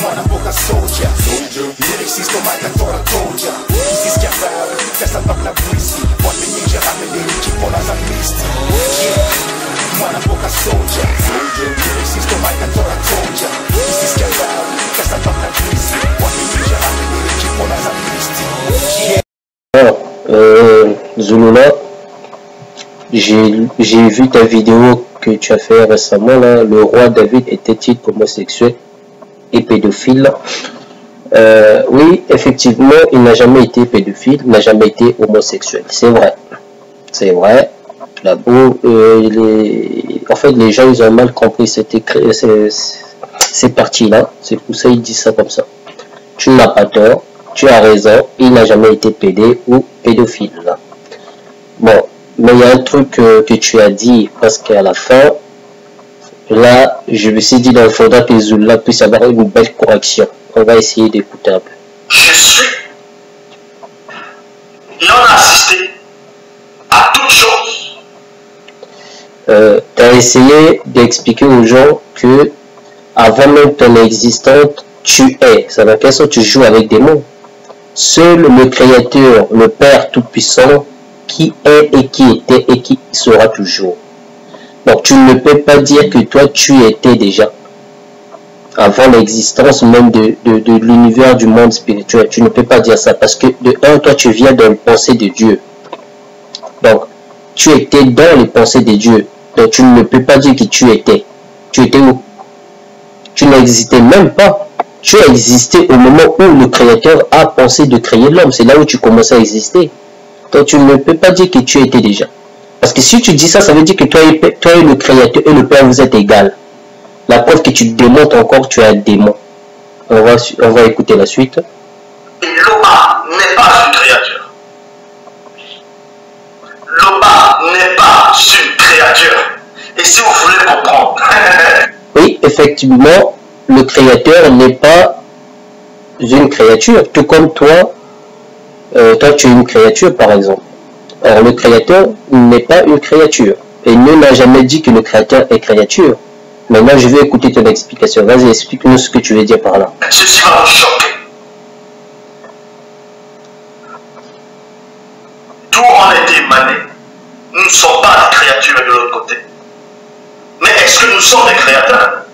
Mwanamboka soldier, lyrics sto mai cantora toja. Si schiaffare, testa parla greasy. Quando ninja rame lyrici pola za misti. Mwanamboka soldier, lyrics sto mai cantora toja. Si schiaffare, testa parla greasy. Quando ninja rame lyrici pola za misti. Zulula, j'ai vu ta vidéo que tu as fait récemment là. Le roi David était-il homosexuel et pédophile? Oui, effectivement, il n'a jamais été pédophile, il n'a jamais été homosexuel. C'est vrai. C'est vrai. Là-bas, en fait, les gens, ils ont mal compris ces parties-là. C'est pour ça qu'ils disent ça comme ça. Tu n'as pas tort, tu as raison, il n'a jamais été pédé ou pédophile. Là. Bon, mais il y a un truc que tu as dit, parce qu'à la fin, là, je me suis dit, il faudra que Zulula puisse avoir une belle correction. On va essayer d'écouter un peu. Je suis. Et on a assisté à toutes choses. Tu as essayé d'expliquer aux gens que, avant même ton existence, tu es. Ça veut dire que tu joues avec des mots. Seul le Créateur, le Père Tout-Puissant, qui est et qui était et qui sera toujours. Donc tu ne peux pas dire que toi tu étais déjà avant l'existence même de l'univers du monde spirituel. Tu ne peux pas dire ça parce que de un, toi tu viens dans les pensées de Dieu. Donc tu étais dans les pensées de Dieu. Donc tu ne peux pas dire que tu étais. Tu étais où? Tu n'existais même pas. Tu as existé au moment où le Créateur a pensé de créer l'homme. C'est là où tu commençais à exister. Donc tu ne peux pas dire que tu étais déjà. Parce que si tu dis ça, ça veut dire que toi et le Créateur et le Père, vous êtes égal. La preuve que tu démontes encore, tu es un démon. On va écouter la suite. L'Oba n'est pas une créature. L'Oba n'est pas une créature. Et si vous voulez comprendre. Oui, effectivement, le Créateur n'est pas une créature. Tout comme toi, toi tu es une créature par exemple. Or, le Créateur n'est pas une créature. Et nous n'a jamais dit que le Créateur est créature. Maintenant, je vais écouter ton explication. Vas-y, explique-nous ce que tu veux dire par là. Ceci va vous choquer. D'où on a été émané, nous ne sommes pas des créatures de l'autre côté. Mais est-ce que nous sommes des créateurs?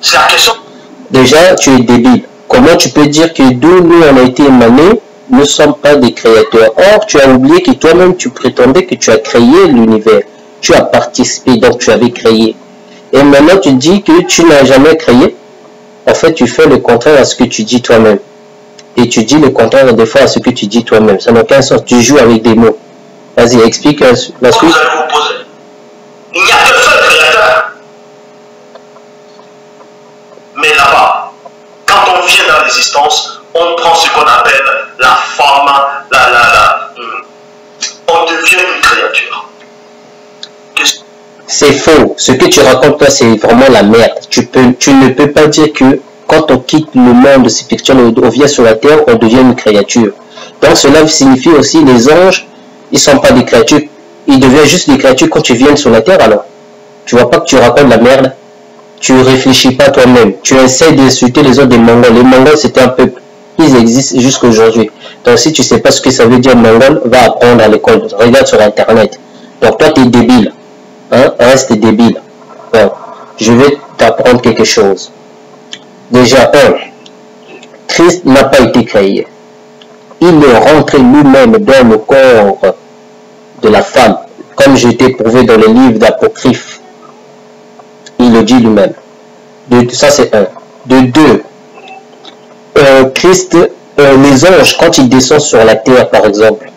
C'est la question. Déjà, tu es débile. Comment tu peux dire que d'où nous on a été émanés, nous ne sommes pas des créateurs? Or, tu as oublié que toi-même, tu prétendais que tu as créé l'univers. Tu as participé, donc tu avais créé. Et maintenant, tu dis que tu n'as jamais créé. En fait, tu fais le contraire à ce que tu dis toi-même. Et tu dis le contraire des fois à ce que tu dis toi-même. Ça n'a aucun sens. Tu joues avec des mots. Vas-y, explique la suite. Vous allez vous poser. Il n'y a qu'un seul créateur. Mais là-bas, quand on vient dans l'existence, on prend ce qu'on appelle la forme, on devient une créature. C'est faux. Ce que tu racontes toi, c'est vraiment la merde. Tu ne peux pas dire que quand on quitte le monde spirituel, on vient sur la terre, on devient une créature. Donc cela signifie aussi les anges, ils ne sont pas des créatures. Ils deviennent juste des créatures quand tu viens sur la terre alors. Tu vois pas que tu racontes la merde? Tu ne réfléchis pas toi-même. Tu essaies d'insulter les autres des Mongols. Les Mongols, c'était un peuple. Ils existent jusqu'à aujourd'hui. Donc si tu ne sais pas ce que ça veut dire Mongol, va apprendre à l'école. Regarde sur Internet. Donc toi, tu es débile. Hein? Reste débile. Bon, je vais t'apprendre quelque chose. Déjà, Christ n'a pas été créé. Il est rentré lui-même dans le corps de la femme, comme je t'ai prouvé dans le livre d'Apocryphe. Il le dit lui-même. Ça, c'est un. De deux, Christ, les anges, quand ils descendent sur la terre, par exemple,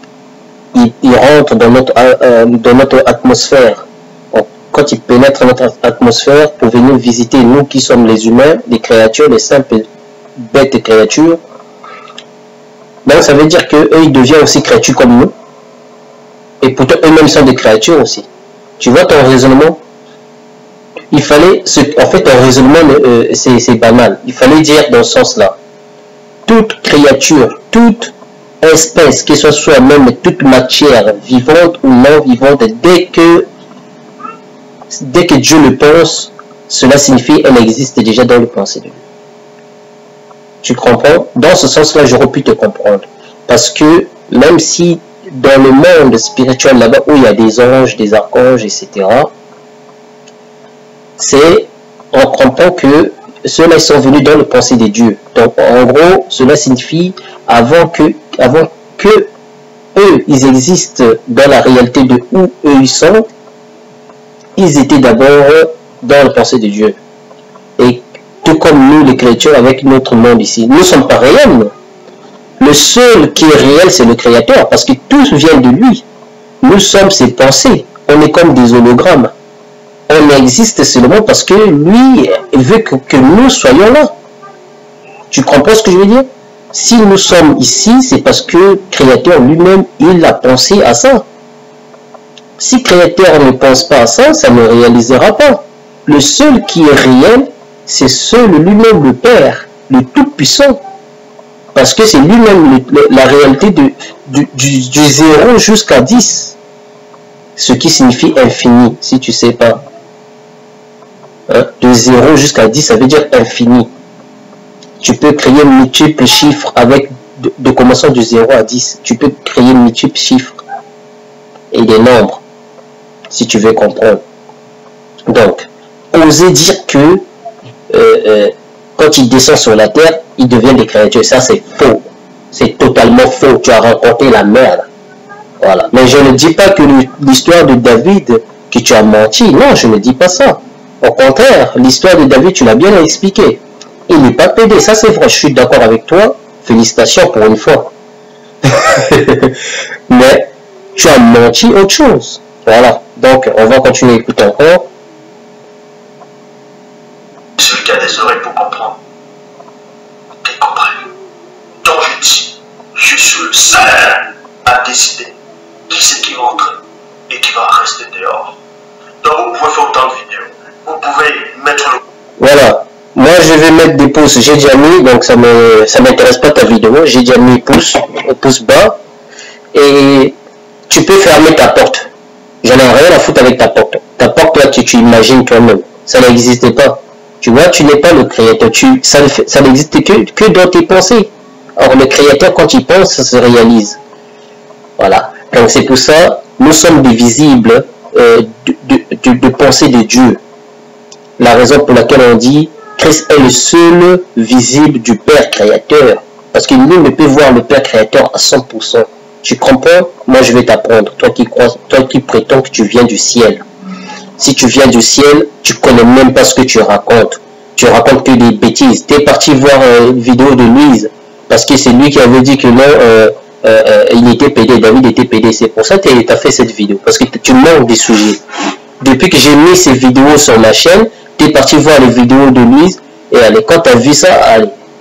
ils rentrent dans notre atmosphère. Quand ils pénètrent notre atmosphère pour venir visiter nous qui sommes les humains, les créatures, les simples bêtes et créatures, donc ça veut dire qu'eux, ils deviennent aussi créatures comme nous. Et pourtant, eux-mêmes sont des créatures aussi. Tu vois ton raisonnement? Il fallait, en fait, ton raisonnement, c'est banal. Il fallait dire dans ce sens-là, toute créature, toute espèce, que ce soit même toute matière vivante ou non vivante, dès que Dieu le pense, cela signifie qu'elle existe déjà dans le pensée de Dieu. Tu comprends? Dans ce sens-là, j'aurais pu te comprendre. Parce que même si dans le monde spirituel là-bas, où il y a des anges, des archanges, etc., on comprend que ceux-là sont venus dans le pensée de Dieu. Donc en gros, cela signifie avant que eux, ils existent dans la réalité de où eux ils sont, ils étaient d'abord dans le pensée de Dieu. Et tout comme nous, les créatures, avec notre monde ici, nous ne sommes pas réels. Le seul qui est réel, c'est le Créateur, parce que tout vient de lui. Nous sommes ses pensées. On est comme des hologrammes. On existe seulement parce que lui veut que nous soyons là. Tu comprends ce que je veux dire? Si nous sommes ici, c'est parce que le Créateur lui-même, il a pensé à ça. Si le Créateur ne pense pas à ça, ça ne réalisera pas. Le seul qui est réel, c'est seul lui-même le Père, le Tout-Puissant. Parce que c'est lui-même la réalité du 0 jusqu'à 10. Ce qui signifie infini, si tu ne sais pas. Hein? De 0 jusqu'à 10, ça veut dire infini. Tu peux créer multiples chiffres avec, de commençant de 0 à 10. Tu peux créer multiples chiffres et des nombres, si tu veux comprendre. Donc, oser dire que quand il descend sur la terre, il devient des créatures. Ça, c'est faux. C'est totalement faux. Tu as rencontré la merde. Voilà. Mais je ne dis pas que l'histoire de David, que tu as menti. Non, je ne dis pas ça. Au contraire, l'histoire de David, tu l'as bien expliqué. Il n'est pas pédé. Ça, c'est vrai. Je suis d'accord avec toi. Félicitations pour une fois. Mais tu as menti autre chose. Voilà. Donc, on va continuer à écouter encore. Celui qui a des oreilles pour comprendre, qu'il comprenne. Donc je dis, je suis le seul à décider qui c'est qui va entrer et qui va rester dehors. Donc vous pouvez faire autant de vidéos. Vous pouvez mettre le... Voilà. Moi, je vais mettre des pouces. J'ai déjà mis, donc ça m'intéresse pas ta vidéo. J'ai déjà mis pouce bas. Et tu peux fermer ta porte. J'en ai rien à foutre avec ta porte. Ta porte, là, tu imagines toi-même. Ça n'existe pas. Tu vois, tu n'es pas le créateur. Ça n'existe que dans tes pensées. Or, le créateur, quand il pense, ça se réalise. Voilà. Donc, c'est pour ça, nous sommes des visibles de pensée de Dieu. La raison pour laquelle on dit Christ est le seul visible du Père créateur. Parce que nul ne peut voir le Père créateur à 100%. Tu comprends? Moi, je vais t'apprendre. Toi qui prétends que tu viens du ciel. Si tu viens du ciel, tu connais même pas ce que tu racontes. Tu racontes que des bêtises. Tu es parti voir une vidéo de Louise. Parce que c'est lui qui avait dit que non, il était pédé, David était pédé. C'est pour ça que tu as fait cette vidéo. Parce que tu manques des sujets. Depuis que j'ai mis ces vidéos sur ma chaîne, tu es parti voir les vidéos de Louise. Et allez, quand tu as vu ça,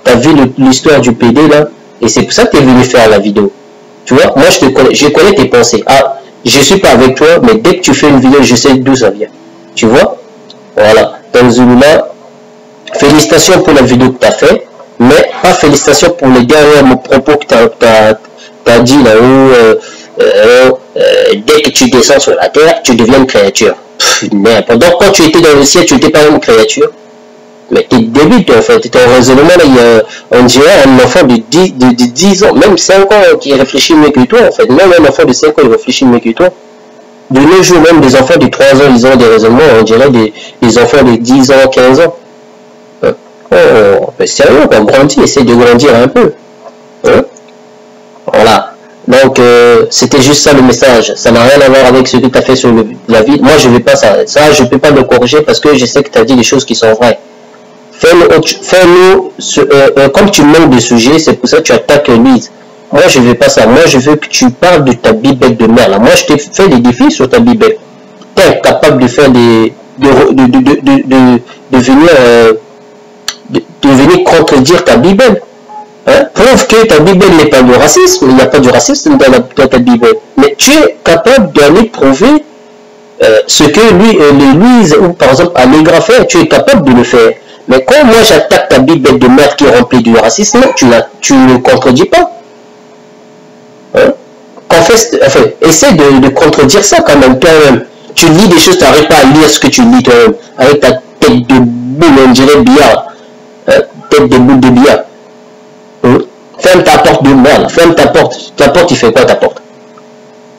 tu as vu l'histoire du pédé là. Et c'est pour ça que tu es venu faire la vidéo. Tu vois, moi je connais tes pensées. Ah, je ne suis pas avec toi, mais dès que tu fais une vidéo, je sais d'où ça vient. Tu vois? Voilà. Donc Zulula, félicitations pour la vidéo que tu as fait, mais pas félicitations pour les derniers propos que tu as dit là où dès que tu descends sur la terre, tu deviens une créature. Merde. Donc quand tu étais dans le ciel, tu n'étais pas une créature. Mais tu débutes en fait. Ton raisonnement là, on dirait un enfant de 10 ans, même 5 ans qui réfléchit mieux que toi en fait. Même un enfant de 5 ans il réfléchit mieux que toi. De nos jours, même des enfants de 3 ans, ils ont des raisonnements, on dirait des enfants de 10 ans, 15 ans. Oh, mais sérieux, on grandit, essaie de grandir un peu. Hein? Voilà. Donc, c'était juste ça le message. Ça n'a rien à voir avec ce que tu as fait sur la vie. Moi, je ne vais pas ça. Ça, je ne peux pas le corriger parce que je sais que tu as dit des choses qui sont vraies. Fais-nous, comme tu manques de sujet, c'est pour ça que tu attaques Louise. Moi, je ne veux pas ça. Moi, je veux que tu parles de ta Bible de merde. Moi, je t'ai fait des défis sur ta Bible. Tu es capable de faire de venir contredire ta Bible. Hein? Prouve que ta Bible n'est pas du racisme. Il n'y a pas du racisme dans ta Bible. Mais tu es capable d'aller prouver ce que Louise, ou par exemple Allegra fait. Tu es capable de le faire. Mais quand moi j'attaque ta Bible de merde qui est remplie de racisme, tu ne contredis pas. manifeste, enfin, essaie de contredire ça quand même, toi-même. Tu lis des choses, tu n'arrives pas à lire ce que tu lis toi-même, avec ta tête de boule, on dirait billard, tête de boule de billard. Ferme ta porte de moi, ferme ta porte, il fait quoi ta porte?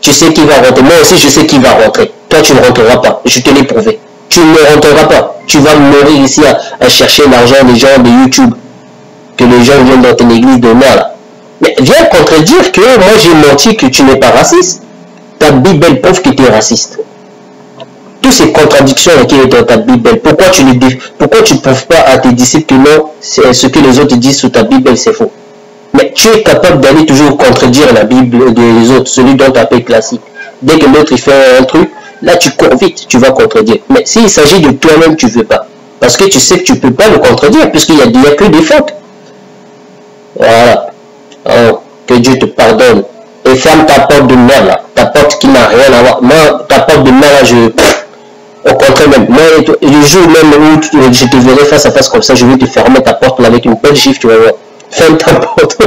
Tu sais qui va rentrer, moi aussi je sais qui va rentrer, toi tu ne rentreras pas, je te l'ai prouvé, tu ne rentreras pas, tu vas mourir ici à chercher l'argent des gens de YouTube, que les gens viennent dans ton église de moi là. Mais viens contredire que moi j'ai menti que tu n'es pas raciste. Ta Bible prouve que tu es raciste. Toutes ces contradictions qui sont dans ta Bible, pourquoi tu ne prouves pas à tes disciples que non, ce que les autres disent sur ta Bible c'est faux? Mais tu es capable d'aller toujours contredire la Bible des autres, celui dont tu appelles classique. Dès que l'autre il fait un truc, là tu cours vite, tu vas contredire. Mais s'il s'agit de toi-même, tu ne veux pas. Parce que tu sais que tu ne peux pas le contredire, puisqu'il n'y a que des fautes. Voilà. Oh, que Dieu te pardonne. Et ferme ta porte de moi là. Ta porte qui n'a rien à voir. Moi, ta porte de moi là, au contraire même. Moi, le jour même où je te verrai face à face comme ça, je vais te fermer ta porte là avec une belle gifle, tu vas voir. Ferme ta porte.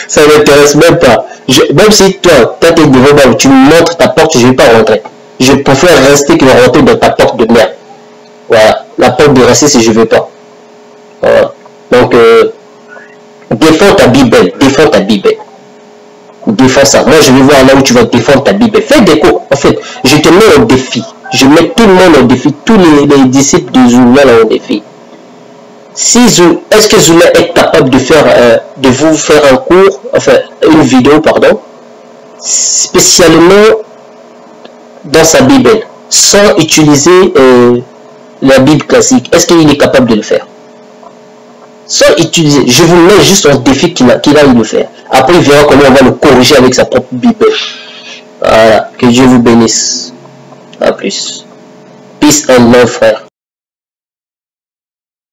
Ça ne m'intéresse même pas. Même si toi, tu me montres ta porte, je ne vais pas rentrer. Je préfère rester que rentrer dans ta porte de merde. Voilà. La porte de racisme, je ne veux pas. Voilà. Donc, défends ta Bible, défends ta Bible. Défends ça. Moi, je vais voir là où tu vas défendre ta Bible. Fais des cours. En fait, je te mets au défi. Je mets tout le monde au défi. Tous les disciples de Zula là au défi. Est-ce que Zula est capable de vous faire un cours, enfin, une vidéo, pardon, spécialement dans sa Bible, sans utiliser la Bible classique? Est-ce qu'il est capable de le faire? Sans utiliser, je vous mets juste un défi qu'il a le faire. Après, il verra comment on va le corriger avec sa propre Bible. Voilà, que Dieu vous bénisse. A plus. Peace and love, frère.